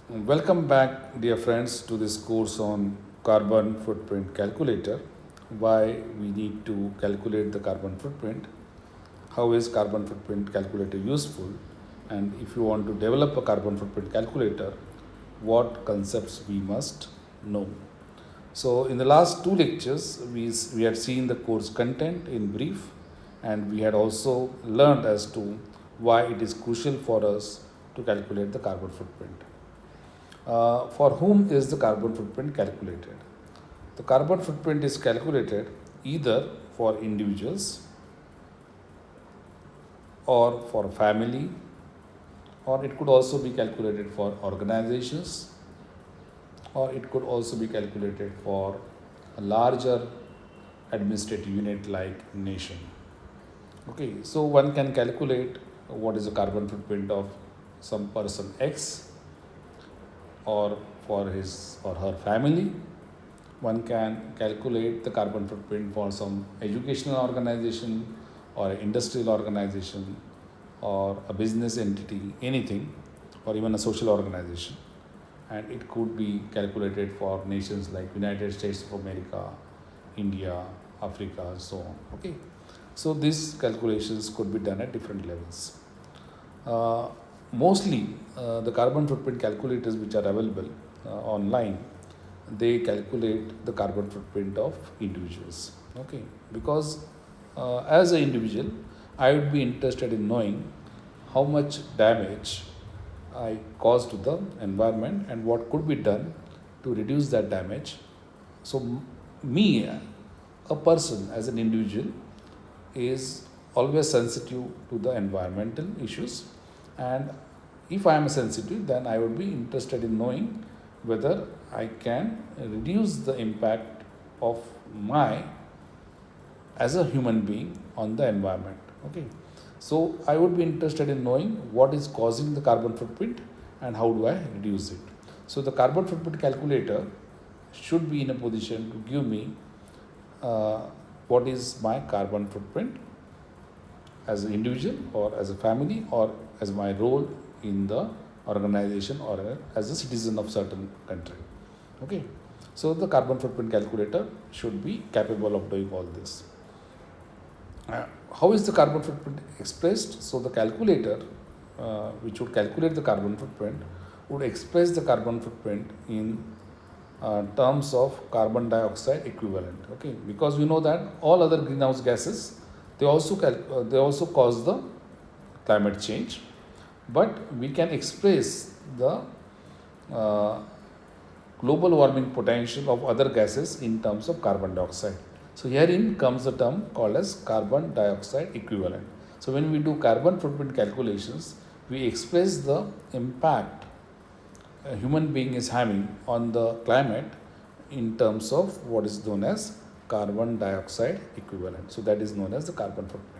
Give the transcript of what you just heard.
Welcome back, dear friends, to this course on carbon footprint calculator. Why we need to calculate the carbon footprint, how is carbon footprint calculator useful, and if you want to develop a carbon footprint calculator, what concepts we must know. So, in the last two lectures, we had seen the course content in brief, and we had also learned as to why it is crucial for us to calculate the carbon footprint. For whom is the carbon footprint calculated? The carbon footprint is calculated either for individuals or for family, or it could also be calculated for organizations, or it could also be calculated for a larger administrative unit like nation. Okay, so one can calculate what is the carbon footprint of some person X or for his or her family. One can calculate the carbon footprint for some educational organization or an industrial organization or a business entity, anything, or even a social organization. And it could be calculated for nations like United States of America, India, Africa, so on. Okay, so these calculations could be done at different levels. Mostly, the carbon footprint calculators which are available online, they calculate the carbon footprint of individuals. Okay, because as an individual, I would be interested in knowing how much damage I cause to the environment and what could be done to reduce that damage. So, me, a person as an individual, is always sensitive to the environmental issues, and if I am sensitive, then I would be interested in knowing whether I can reduce the impact of my as a human being on the environment. Okay, so I would be interested in knowing what is causing the carbon footprint and how do I reduce it. So the carbon footprint calculator should be in a position to give me what is my carbon footprint as an individual or as a family or as my role in the organization or as a citizen of certain country. Okay, so the carbon footprint calculator should be capable of doing all this. How is the carbon footprint expressed? So the calculator which would calculate the carbon footprint would express the carbon footprint in terms of carbon dioxide equivalent. Okay, because we know that all other greenhouse gases, they also cause the climate change, but we can express the uh, global warming potential of other gases in terms of carbon dioxide. So herein comes the term called as carbon dioxide equivalent. So when we do carbon footprint calculations, we express the impact a human being is having on the climate in terms of what is known as carbon dioxide equivalent. So that is known as the carbon footprint.